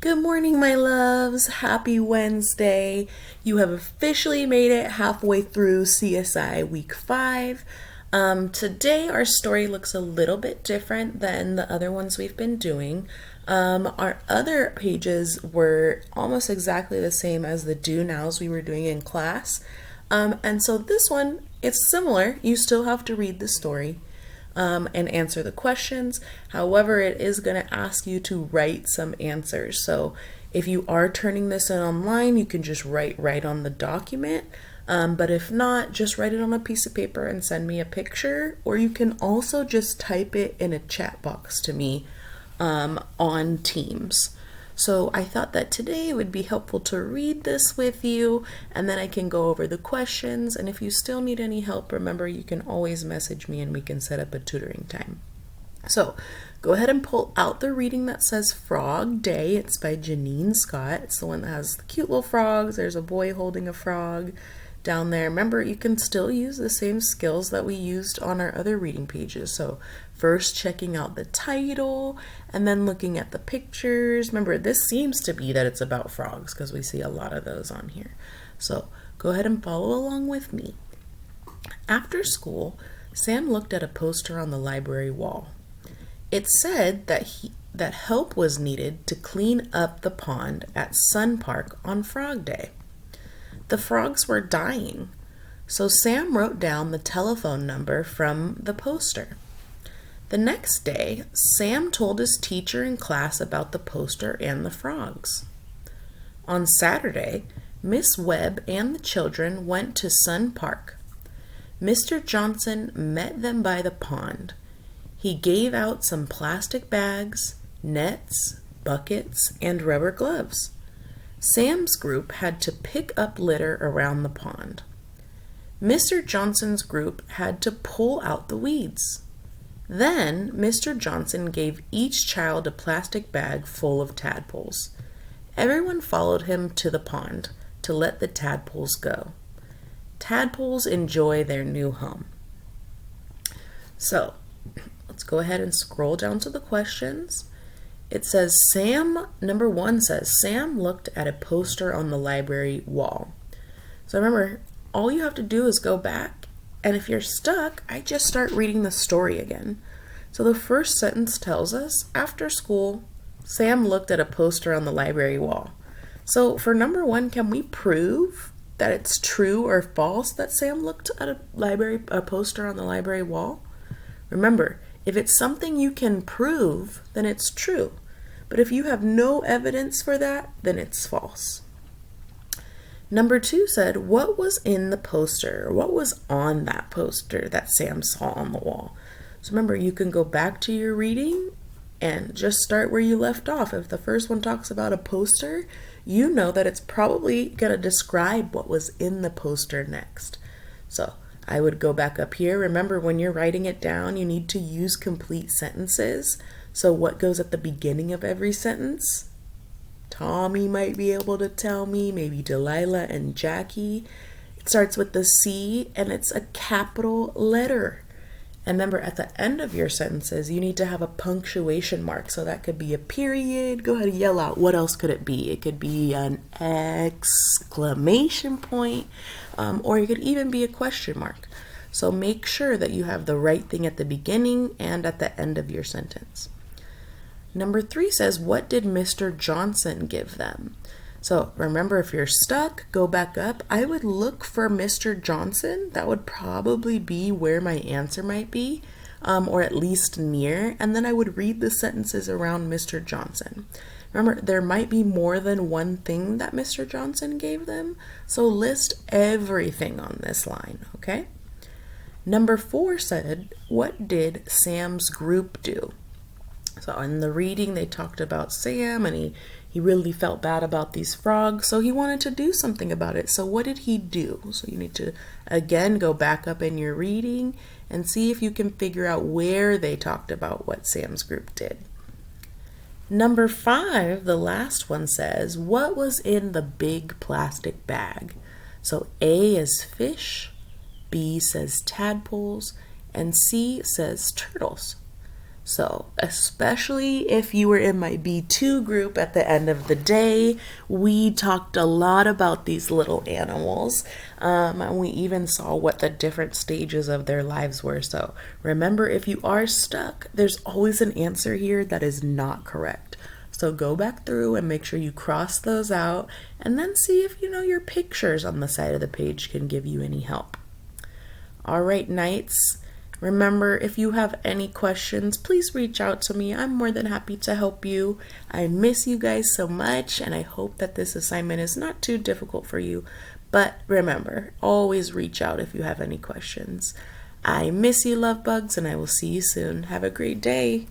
Good morning, my loves. Happy Wednesday. You have officially made it halfway through CSI week 5. Today, our story looks a little bit different than the other ones we've been doing. Our other pages were almost exactly the same as the do nows we were doing in class. And so this one, it's similar. You still have to read the story. And answer the questions. However, it is going to ask you to write some answers. So if you are turning this in online, you can just write right on the document. But if not, just write it on a piece of paper and send me a picture. Or you can also just type it in a chat box to me on Teams. So I thought that today it would be helpful to read this with you, and then I can go over the questions. And if you still need any help, remember you can always message me and we can set up a tutoring time. So go ahead and pull out the reading that says Frog Day. It's by Janine Scott. It's the one that has the cute little frogs. There's a boy holding a frog down there. Remember, you can still use the same skills that we used on our other reading pages. So first checking out the title and then looking at the pictures. Remember, this seems to be that it's about frogs because we see a lot of those on here. So go ahead and follow along with me. After school, Sam looked at a poster on the library wall. It said that help was needed to clean up the pond at Sun Park on Frog Day. The frogs were dying, so Sam wrote down the telephone number from the poster. The next day, Sam told his teacher in class about the poster and the frogs. On Saturday, Miss Webb and the children went to Sun Park. Mr. Johnson met them by the pond. He gave out some plastic bags, nets, buckets, and rubber gloves. Sam's group had to pick up litter around the pond. Mr. Johnson's group had to pull out the weeds. Then Mr. Johnson gave each child a plastic bag full of tadpoles. Everyone followed him to the pond to let the tadpoles go. Tadpoles enjoy their new home. So, let's go ahead and scroll down to the questions. It says number 1 says, Sam looked at a poster on the library wall. So remember, all you have to do is go back, and if you're stuck, I just start reading the story again. So the first sentence tells us, after school, Sam looked at a poster on the library wall. So for number 1, can we prove that it's true or false that Sam looked at a poster on the library wall? Remember, if it's something you can prove, then it's true. But if you have no evidence for that, then it's false. Number 2 said, what was in the poster? What was on that poster that Sam saw on the wall? So remember, you can go back to your reading and just start where you left off. If the first one talks about a poster, you know that it's probably going to describe what was in the poster next. So I would go back up here. Remember, when you're writing it down, you need to use complete sentences. So what goes at the beginning of every sentence? Tommy might be able to tell me, maybe Delilah and Jackie. It starts with the C and it's a capital letter. And remember, at the end of your sentences, you need to have a punctuation mark. So that could be a period. Go ahead and yell out. What else could it be? It could be an exclamation point, or it could even be a question mark. So make sure that you have the right thing at the beginning and at the end of your sentence. Number 3 says, what did Mr. Johnson give them? So remember, if you're stuck, go back up. I would look for Mr. Johnson. That would probably be where my answer might be, or at least near. And then I would read the sentences around Mr. Johnson. Remember, there might be more than one thing that Mr. Johnson gave them. So list everything on this line, okay? Number 4 said, what did Sam's group do? So in the reading, they talked about Sam, and he really felt bad about these frogs, so he wanted to do something about it. So what did he do? So you need to, again, go back up in your reading and see if you can figure out where they talked about what Sam's group did. Number 5, the last one, says, what was in the big plastic bag? So A is fish, B says tadpoles, and C says turtles. So, especially if you were in my B2 group at the end of the day, we talked a lot about these little animals. And we even saw what the different stages of their lives were. So, remember, if you are stuck, there's always an answer here that is not correct. So, go back through and make sure you cross those out and then see if your pictures on the side of the page can give you any help. All right, Knights. Remember, if you have any questions, please reach out to me. I'm more than happy to help you. I miss you guys so much, and I hope that this assignment is not too difficult for you. But remember, always reach out if you have any questions. I miss you, love bugs, and I will see you soon. Have a great day.